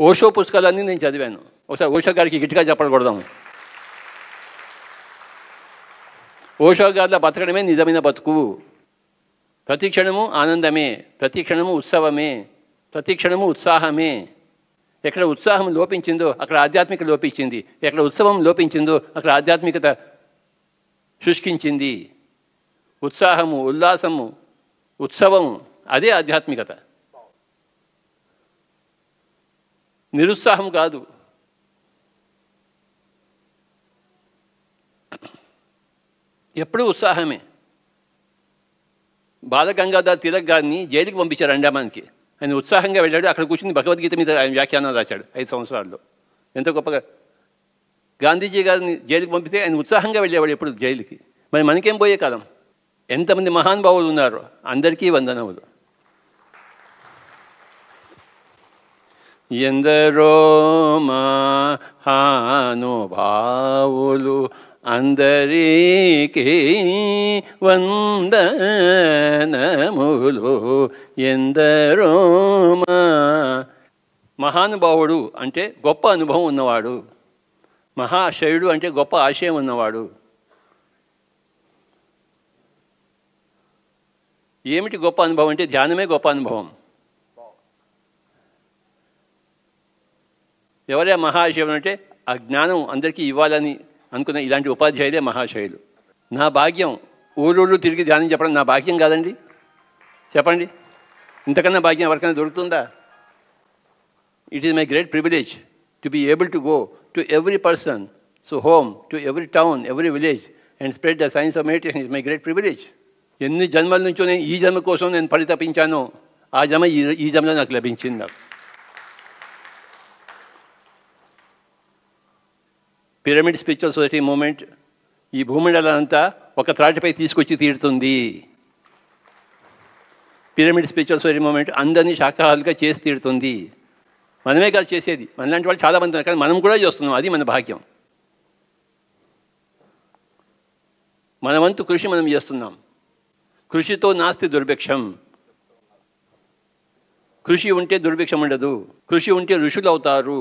ఓషో పుస్తకాలన్నీ నేను చదివాను. ఒకసారి ఓషో గారికి గట్టిగా చెప్పకూడదాం. ఓషో గారిలో బతకడమే నిజమైన బతుకు. ప్రతి క్షణము ఆనందమే, ప్రతి క్షణము ఉత్సవమే, ప్రతి క్షణము ఉత్సాహమే. ఎక్కడ ఉత్సాహం లోపించిందో అక్కడ ఆధ్యాత్మికత లోపించింది, ఎక్కడ ఉత్సవం లోపించిందో అక్కడ ఆధ్యాత్మికత శుష్కించింది. ఉత్సాహము, ఉల్లాసము, ఉత్సవము అదే ఆధ్యాత్మికత. నిరుత్సాహం కాదు. ఎప్పుడూ ఉత్సాహమే. బాలగంగాధర్ తిలక్ గారిని జైలుకి పంపించారు అండమాన్కి. ఆయన ఉత్సాహంగా వెళ్ళాడు. అక్కడ కూర్చుని భగవద్గీత మీద ఆయన వ్యాఖ్యానం రాశాడు 5 సంవత్సరాల్లో. ఎంతో గొప్పగా. గాంధీజీ గారిని జైలుకి పంపితే ఆయన ఉత్సాహంగా వెళ్ళేవాడు ఎప్పుడు జైలుకి. మరి మనకేం పోయే కాలం. ఎంతమంది మహానుభావులు ఉన్నారు, అందరికీ వందనములు. ఎందరో మహానుభావులు అందరికీ వందనములు. ఎందరో మహానుభావుడు అంటే గొప్ప అనుభవం ఉన్నవాడు. మహాశయుడు అంటే గొప్ప ఆశయం ఉన్నవాడు. ఏమిటి గొప్ప అనుభవం అంటే ధ్యానమే గొప్ప అనుభవం. ఎవరే మహాశయుడు అంటే ఆ జ్ఞానం అందరికీ ఇవ్వాలని అనుకున్న ఇలాంటి ఉపాధ్యాయులే మహాశయులు. నా భాగ్యం ఊరూరు తిరిగి ధ్యానం చెప్పడం నా భాగ్యం కాదండి? చెప్పండి, ఇంతకన్నా భాగ్యం ఎవరికైనా దొరుకుతుందా? It is my great privilege to be able to go to every person, so home, to every town, every village and spread the science of meditation. Is my great privilege. ఎన్ని జన్మల నుంచో నేను ఈ జన్మ కోసం నేను పరితపించానో ఆ జన్మ ఈ జన్మలో నాకు లభించింది. నాకు పిరమిడ్ స్పిరిచువల్ సొసైటీ మూమెంట్ ఈ భూమండలంతా ఒక త్రాటిపై తీసుకొచ్చి తీరుతుంది. పిరమిడ్ స్పిరిచువల్ సొసైటీ మూమెంట్ అందరినీ శాకాహారులుగా చేసి తీరుతుంది. మనమే కాదు చేసేది, మనలాంటి వాళ్ళు చాలామంది ఉన్నారు, కానీ మనం కూడా చేస్తున్నాం. అది మన భాగ్యం. మన వంతు కృషి మనం చేస్తున్నాం. కృషితో నాస్తి దుర్భిక్షం. కృషి ఉంటే దుర్భిక్షం ఉండదు. కృషి ఉంటే ఋషులు అవుతారు.